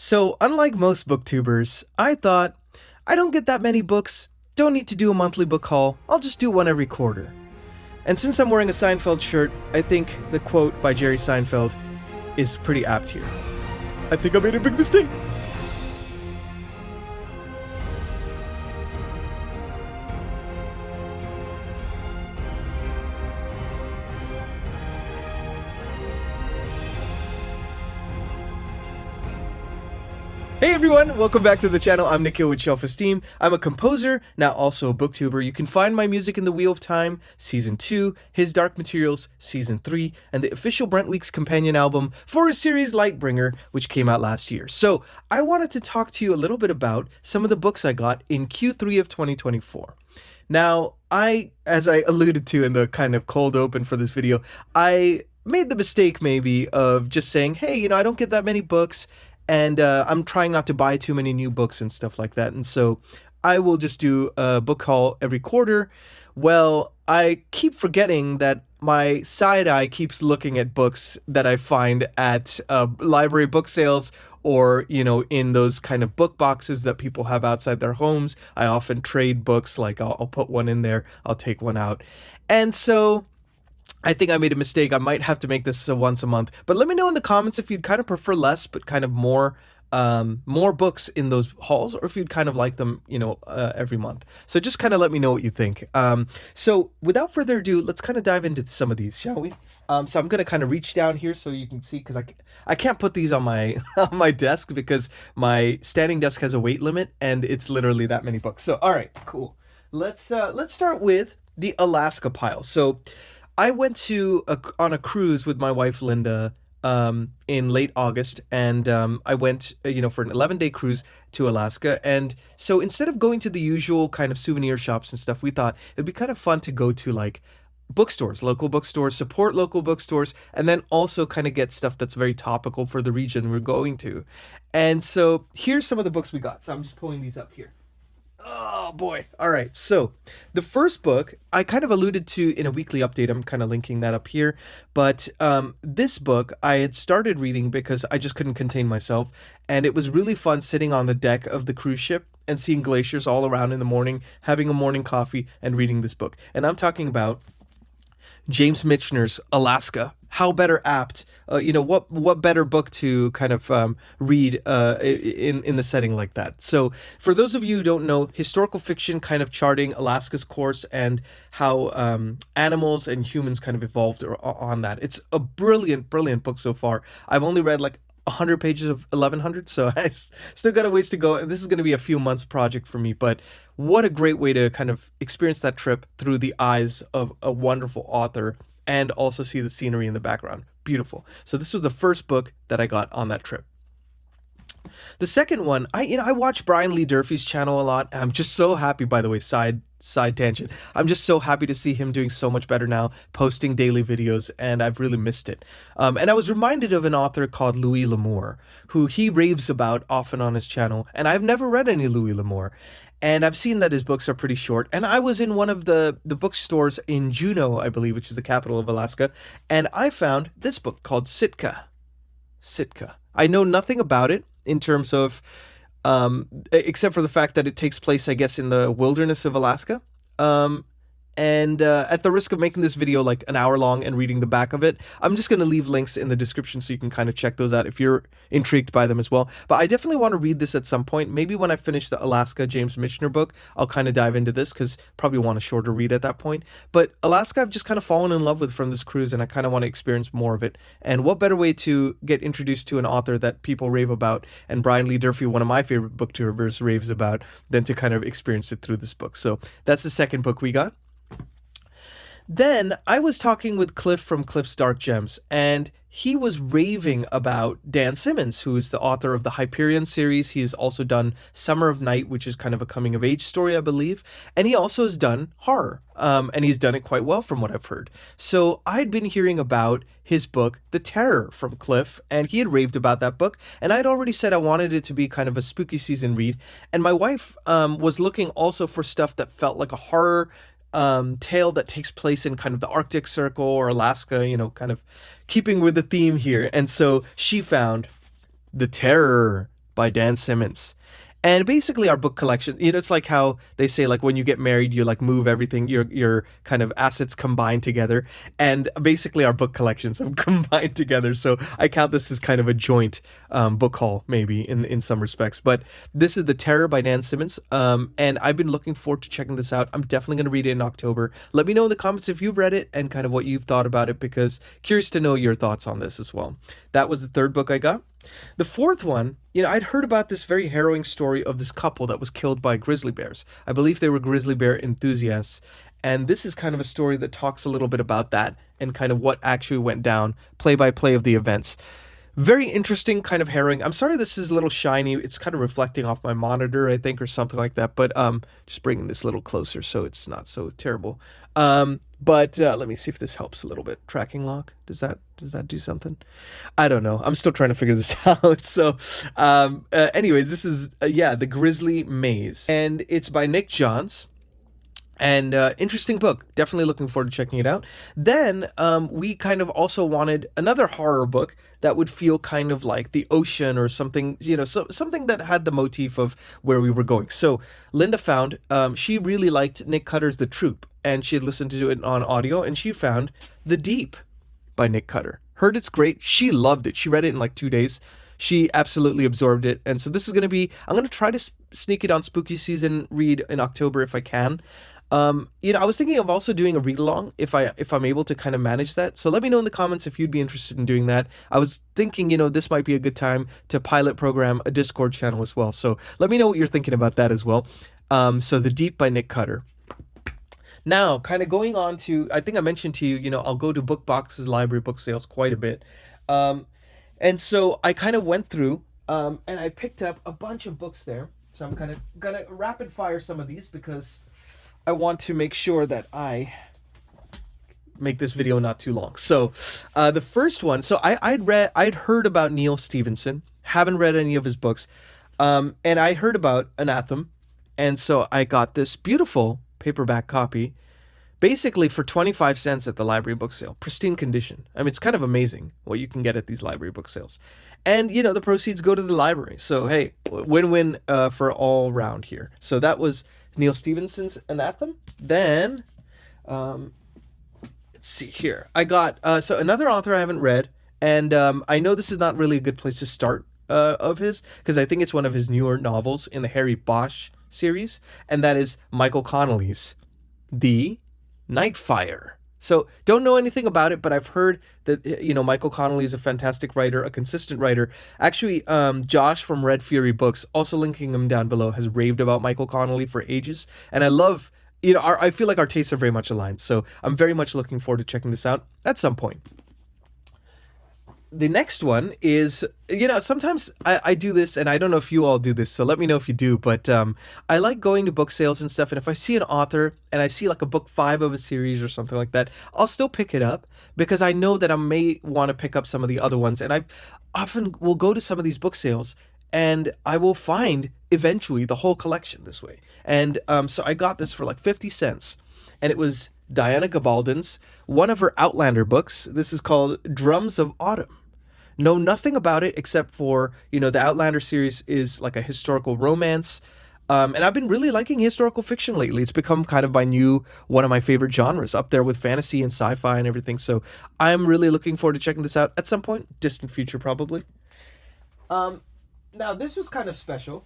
So, unlike most booktubers, I thought, I don't get that many books, don't need to do a monthly book haul, I'll just do one every quarter. And since I'm wearing a Seinfeld shirt, I think the quote by Jerry Seinfeld is pretty apt here. I think I made a big mistake. Hey everyone, welcome back to the channel. I'm Nikhil with Shelf-Esteem. I'm a composer, now also a booktuber. You can find my music in The Wheel of Time, Season 2, His Dark Materials, Season 3, and the official Brent Week's companion album for his series Lightbringer, which came out last year. So, I wanted to talk to you a little bit about some of the books I got in Q3 of 2024. Now, as I alluded to in the kind of cold open for this video, I made the mistake maybe of just saying, hey, I don't get that many books, and I'm trying not to buy too many new books and stuff like that. And so I will just do a book haul every quarter. Well, I keep forgetting that my side eye keeps looking at books that I find at library book sales or, in those kind of book boxes that people have outside their homes. I often trade books, like I'll put one in there, I'll take one out. And so I think I made a mistake. I might have to make this once a month. But let me know in the comments if you'd kind of prefer less, but kind of more books in those hauls, or if you'd kind of like them, every month. So just kind of let me know what you think. So without further ado, let's kind of dive into some of these, shall we? So I'm going to kind of reach down here so you can see, because I can't put these on my on my desk because my standing desk has a weight limit and it's literally that many books. So all right, cool. Let's start with the Alaska pile. So I went on a cruise with my wife, Linda, in late August, and I went, for an 11-day cruise to Alaska. And so instead of going to the usual kind of souvenir shops and stuff, we thought it'd be kind of fun to go to like bookstores, local bookstores, support local bookstores, and then also kind of get stuff that's very topical for the region we're going to. And so here's some of the books we got. So I'm just pulling these up here. Oh boy. All right. So the first book I kind of alluded to in a weekly update. I'm kind of linking that up here. But this book I had started reading because I just couldn't contain myself. And it was really fun sitting on the deck of the cruise ship and seeing glaciers all around in the morning, having a morning coffee and reading this book. And I'm talking about James Michener's Alaska. How better apt, what better book to kind of read in the setting like that. So for those of you who don't know, historical fiction kind of charting Alaska's course and how animals and humans kind of evolved on that. It's a brilliant, brilliant book so far. I've only read like 100 pages of 1100, so I still got a ways to go, and this is going to be a few months project for me, but what a great way to kind of experience that trip through the eyes of a wonderful author and also see the scenery in the background. Beautiful. So this was the first book that I got on that trip. The second one, I watch Brian Lee Durfee's channel a lot. I'm just so happy, by the way, side tangent. I'm just so happy to see him doing so much better now, posting daily videos, and I've really missed it. And I was reminded of an author called Louis L'Amour, who he raves about often on his channel, and I've never read any Louis L'Amour. And I've seen that his books are pretty short. And I was in one of the bookstores in Juneau, I believe, which is the capital of Alaska, and I found this book called Sitka. Sitka. I know nothing about it in terms of, except for the fact that it takes place, I guess, in the wilderness of Alaska. And at the risk of making this video like an hour long and reading the back of it, I'm just going to leave links in the description so you can kind of check those out if you're intrigued by them as well. But I definitely want to read this at some point. Maybe when I finish the Alaska James Michener book, I'll kind of dive into this because probably want a shorter read at that point. But Alaska, I've just kind of fallen in love with from this cruise, and I kind of want to experience more of it. And what better way to get introduced to an author that people rave about, and Brian Lee Durfee, one of my favorite booktubers, raves about, than to kind of experience it through this book. So that's the second book we got. Then I was talking with Cliff from Cliff's Dark Gems, and he was raving about Dan Simmons, who is the author of the Hyperion series. He has also done Summer of Night, which is kind of a coming-of-age story, I believe. And he also has done horror, and he's done it quite well from what I've heard. So I'd been hearing about his book, The Terror, from Cliff, and he had raved about that book. And I'd already said I wanted it to be kind of a spooky season read. And my wife was looking also for stuff that felt like a horror tale that takes place in kind of the Arctic Circle or Alaska, kind of keeping with the theme here. And so she found The Terror by Dan Simmons. And basically our book collection, it's like how they say, like, when you get married, you like move everything, your kind of assets combine together. And basically our book collections have combined together. So I count this as kind of a joint book haul, maybe in some respects. But this is The Terror by Dan Simmons. And I've been looking forward to checking this out. I'm definitely going to read it in October. Let me know in the comments if you've read it and kind of what you've thought about it, because curious to know your thoughts on this as well. That was the third book I got. The fourth one, I'd heard about this very harrowing story of this couple that was killed by grizzly bears. I believe they were grizzly bear enthusiasts. And this is kind of a story that talks a little bit about that and kind of what actually went down, play by play of the events. Very interesting, kind of harrowing. I'm sorry this is a little shiny. It's kind of reflecting off my monitor, I think, or something like that. But just bringing this a little closer so it's not so terrible. But let me see if this helps a little bit. Tracking lock, does that do something? I don't know. I'm still trying to figure this out. So anyways, this is, The Grizzly Maze. And it's by Nick Johns. And interesting book. Definitely looking forward to checking it out. Then we kind of also wanted another horror book that would feel kind of like The Ocean or something, something that had the motif of where we were going. So Linda found, she really liked Nick Cutter's The Troop, and she had listened to it on audio, and she found The Deep by Nick Cutter. Heard it's great. She loved it. She read it in like 2 days. She absolutely absorbed it. And so this is going to be, I'm going to try to sneak it on spooky season read in October if I can. I was thinking of also doing a read along if I'm able to kind of manage that. So let me know in the comments if you'd be interested in doing that. I was thinking, this might be a good time to pilot program a Discord channel as well. So let me know what you're thinking about that as well. So The Deep by Nick Cutter. Now, kind of going on to, I think I mentioned to you, I'll go to book boxes, library book sales quite a bit. And so I kind of went through and I picked up a bunch of books there. So I'm kind of gonna rapid fire some of these because I want to make sure that I make this video not too long. So the first one, so I'd heard about Neil Stephenson, haven't read any of his books, and I heard about Anathema, and so I got this beautiful paperback copy, basically for 25 cents at the library book sale, pristine condition. I mean, it's kind of amazing what you can get at these library book sales. And, the proceeds go to the library. So, hey, win-win for all round here. So that was Neil Stephenson's Anathema. Then, let's see here. I got, so another author I haven't read, and I know this is not really a good place to start of his, because I think it's one of his newer novels in the Harry Bosch series, and that is Michael Connelly's The Nightfire. So don't know anything about it, but I've heard that, Michael Connelly is a fantastic writer, a consistent writer. Actually, Josh from Red Fury Books, also linking him down below, has raved about Michael Connelly for ages. And I love, I feel like our tastes are very much aligned. So I'm very much looking forward to checking this out at some point. The next one is, sometimes I do this, and I don't know if you all do this, so let me know if you do, but I like going to book sales and stuff, and if I see an author, and I see like a book 5 of a series or something like that, I'll still pick it up, because I know that I may want to pick up some of the other ones, and I often will go to some of these book sales, and I will find, eventually, the whole collection this way. And so I got this for like 50 cents, and it was Diana Gabaldon's, one of her Outlander books. This is called Drums of Autumn. Know nothing about it except for, the Outlander series is like a historical romance. And I've been really liking historical fiction lately. It's become kind of one of my favorite genres, up there with fantasy and sci-fi and everything. So I'm really looking forward to checking this out at some point, distant future probably. Now this was kind of special.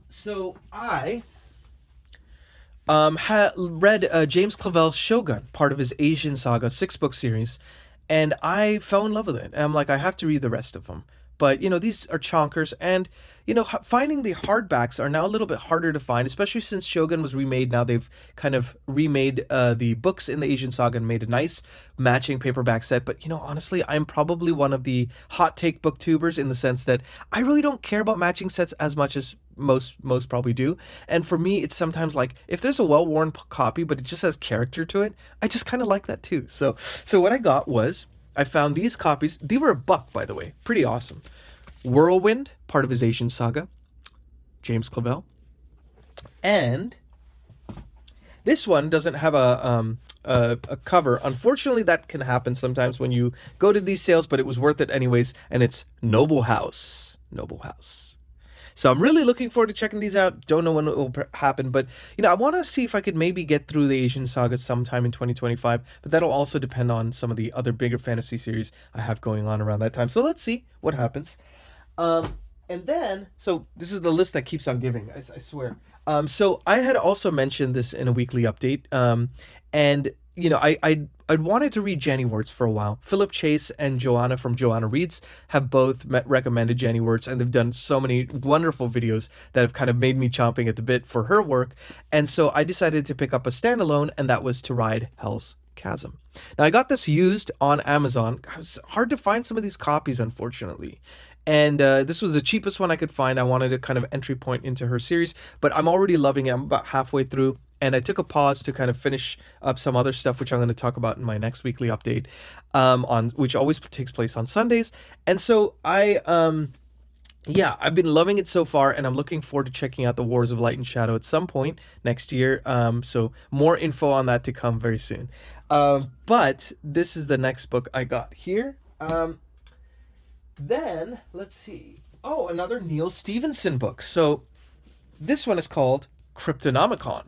So I had read James Clavell's Shogun, part of his Asian Saga 6-book series. And I fell in love with it. And I'm like, I have to read the rest of them. But, these are chonkers. And, finding the hardbacks are now a little bit harder to find, especially since Shogun was remade. Now they've kind of remade the books in the Asian Saga and made a nice matching paperback set. But, honestly, I'm probably one of the hot take booktubers in the sense that I really don't care about matching sets as much as most probably do. And for me, it's sometimes like, if there's a well-worn copy but it just has character to it, I just kind of like that too. So what I got was, I found these copies. They were $1, by the way. Pretty awesome. Whirlwind, part of his Asian Saga, James Clavell. And this one doesn't have a cover. Unfortunately, that can happen sometimes when you go to these sales, but it was worth it anyways. And it's Noble House. Noble House. So I'm really looking forward to checking these out. Don't know when it will happen, but I want to see if I could maybe get through the Asian Saga sometime in 2025. But that'll also depend on some of the other bigger fantasy series I have going on around that time. So let's see what happens. And then, so this is the list that keeps on giving. I swear. So I had also mentioned this in a weekly update. And I wanted to read Jenny Words for a while. Philip Chase and Joanna from Joanna Reads have both recommended Jenny Words, and they've done so many wonderful videos that have kind of made me chomping at the bit for her work. And so I decided to pick up a standalone, and that was To Ride Hell's Chasm. Now I got this used on Amazon. It was hard to find some of these copies, unfortunately. And this was the cheapest one I could find. I wanted a kind of entry point into her series, but I'm already loving it. I'm about halfway through. And I took a pause to kind of finish up some other stuff, which I'm going to talk about in my next weekly update, on which always takes place on Sundays. And so I've been loving it so far, and I'm looking forward to checking out the Wars of Light and Shadow at some point next year. So more info on that to come very soon. But this is the next book I got here. Then let's see. Oh, another Neil Stephenson book. So this one is called Cryptonomicon.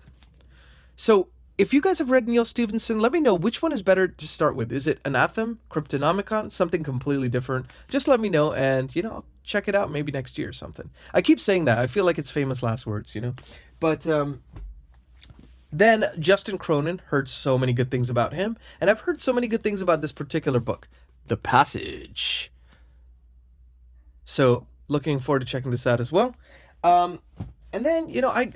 So, if you guys have read Neil Stephenson, let me know which one is better to start with. Is it Anathem, Cryptonomicon, something completely different? Just let me know, and I'll check it out maybe next year or something. I keep saying that. I feel like it's famous last words, But then Justin Cronin, heard so many good things about him, and I've heard so many good things about this particular book, The Passage. So, looking forward to checking this out as well. And then,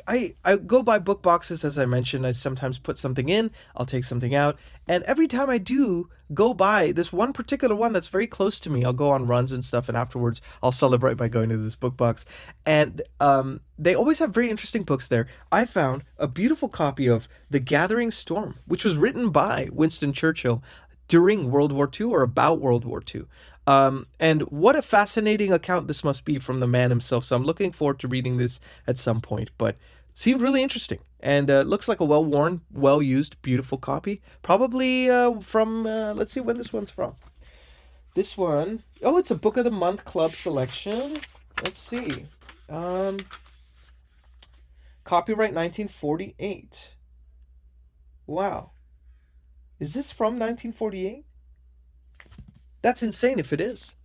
I go by book boxes, as I mentioned. I sometimes put something in, I'll take something out. And every time I do go by this one particular one that's very close to me, I'll go on runs and stuff, and afterwards I'll celebrate by going to this book box. And they always have very interesting books there. I found a beautiful copy of The Gathering Storm, which was written by Winston Churchill during World War II or about World War II. And what a fascinating account this must be from the man himself. So I'm looking forward to reading this at some point, but seemed really interesting. And looks like a well-worn, well-used, beautiful copy. Probably from, let's see when this one's from. This one, oh, it's a Book of the Month Club selection. Let's see. Copyright 1948. Wow. Is this from 1948? That's insane if it is.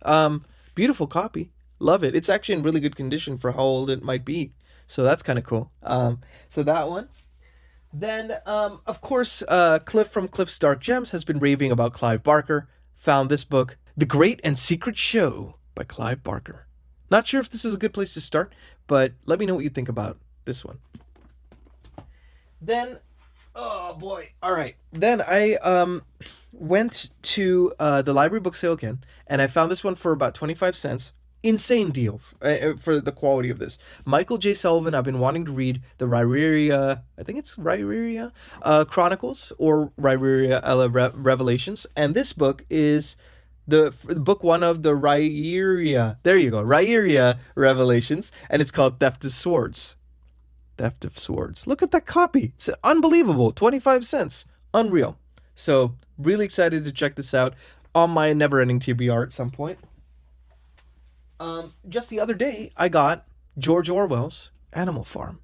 Beautiful copy. Love it. It's actually in really good condition for how old it might be. So that's kind of cool. So that one. Then, of course, Cliff from Cliff's Dark Gems has been raving about Clive Barker. Found this book, The Great and Secret Show by Clive Barker. Not sure if this is a good place to start, but let me know what you think about this one. Then, oh boy. All right. Then I went to the library book sale again, and I found this one for about 25 cents. Insane deal for the quality of this. Michael J. Sullivan, I've been wanting to read the Rhyreria, I think it's Rhyreria Chronicles or Rhyreria Revelations, and this book is the book one of the Rhyreria, there you go, Rhyreria Revelations, and it's called Theft of Swords. Theft of Swords. Look at that copy. It's unbelievable. 25 cents. Unreal. So, really excited to check this out on my never-ending TBR at some point. Just the other day, I got George Orwell's Animal Farm.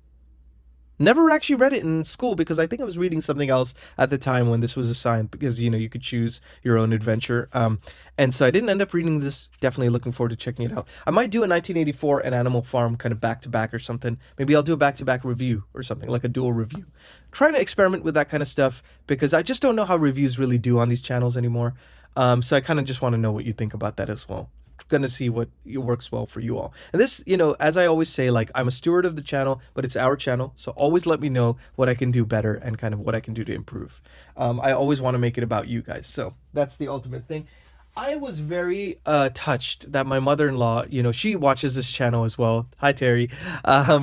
Never actually read it in school because I think I was reading something else at the time when this was assigned because, you could choose your own adventure. And so I didn't end up reading this. Definitely looking forward to checking it out. I might do a 1984 and Animal Farm kind of back-to-back or something. Maybe I'll do a back-to-back review or something, like a dual review. Trying to experiment with that kind of stuff because I just don't know how reviews really do on these channels anymore. So I kind of just want to know what you think about that as well. Going to see what works well for you all. And this, as I always say, like, I'm a steward of the channel, but it's our channel, so always let me know what I can do better and kind of what I can do to improve. I always want to make it about you guys, so that's the ultimate thing. I was very touched that my mother-in-law, she watches this channel as well. Hi, Terry.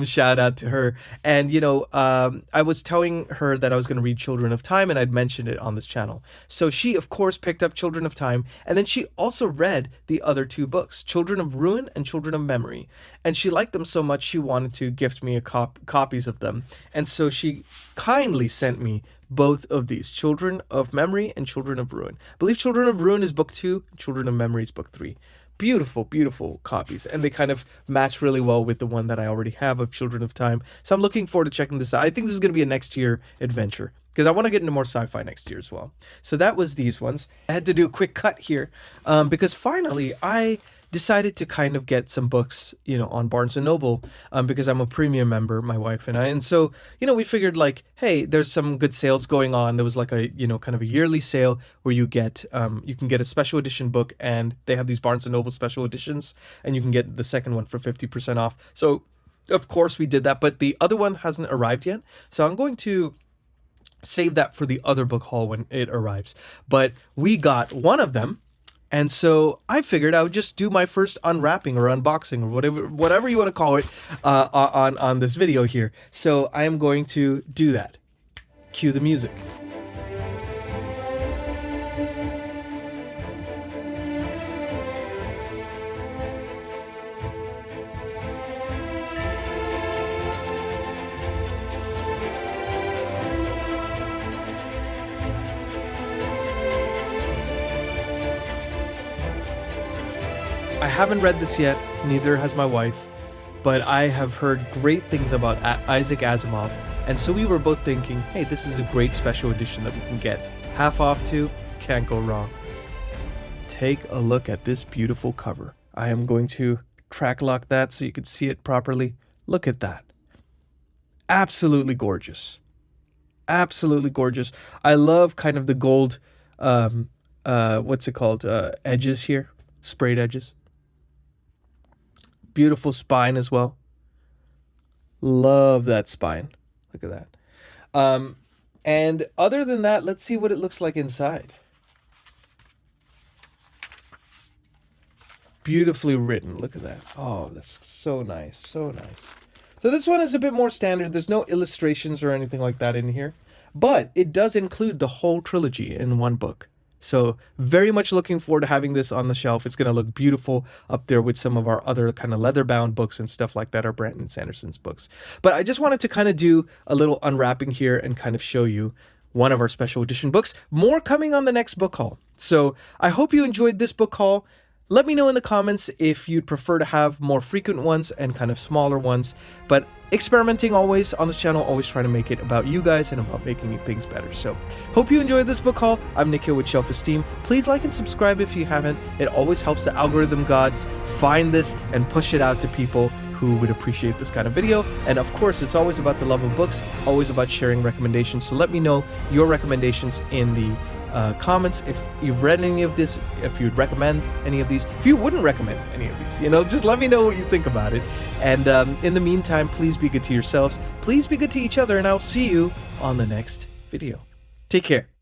Shout out to her. And, I was telling her that I was going to read Children of Time, and I'd mentioned it on this channel. So she, of course, picked up Children of Time, and then she also read the other two books, Children of Ruin and Children of Memory. And she liked them so much, she wanted to gift me copies of them. And so she kindly sent me both of these, Children of Memory and Children of Ruin. I believe Children of Ruin is book 2, Children of Memory is book 3. Beautiful, beautiful copies, and they kind of match really well with the one that I already have of Children of Time. So I'm looking forward to checking this out. I think this is going to be a next year adventure because I want to get into more sci-fi next year as well. So that was these ones. I had to do a quick cut here because finally I decided to kind of get some books, on Barnes & Noble because I'm a premium member, my wife and I. And so, we figured like, hey, there's some good sales going on. There was like a, kind of a yearly sale where you can get a special edition book, and they have these Barnes & Noble special editions, and you can get the second one for 50% off. So of course we did that, but the other one hasn't arrived yet. So I'm going to save that for the other book haul when it arrives. But we got one of them. And so I figured I would just do my first unwrapping or unboxing or whatever you want to call it on this video here. So I am going to do that. Cue the music. I haven't read this yet, neither has my wife, but I have heard great things about Isaac Asimov, and so we were both thinking, hey, this is a great special edition that we can get. Half off too, can't go wrong. Take a look at this beautiful cover. I am going to track lock that so you can see it properly. Look at that. Absolutely gorgeous. Absolutely gorgeous. I love kind of the gold, edges here, sprayed edges. Beautiful spine as well. Love that spine. Look at that. And other than that, let's see what it looks like inside. Beautifully written. Look at that. Oh, that's so nice. So nice. So this one is a bit more standard. There's no illustrations or anything like that in here, but it does include the whole trilogy in one book. So very much looking forward to having this on the shelf. It's going to look beautiful up there with some of our other kind of leather-bound books and stuff like that, our Brandon Sanderson's books. But I just wanted to kind of do a little unwrapping here and kind of show you one of our special edition books. More coming on the next book haul. So I hope you enjoyed this book haul. Let me know in the comments if you'd prefer to have more frequent ones and kind of smaller ones. But experimenting always on this channel, always trying to make it about you guys and about making things better. So hope you enjoyed this book haul. I'm Nick here with Shelf-Esteem. Please like and subscribe if you haven't. It always helps the algorithm gods find this and push it out to people who would appreciate this kind of video. And of course, it's always about the love of books, always about sharing recommendations. So let me know your recommendations in the comments if you've read any of this, if you'd recommend any of these, if you wouldn't recommend any of these, just let me know what you think about it. And in the meantime, please be good to yourselves, please be good to each other, and I'll see you on the next video. Take care.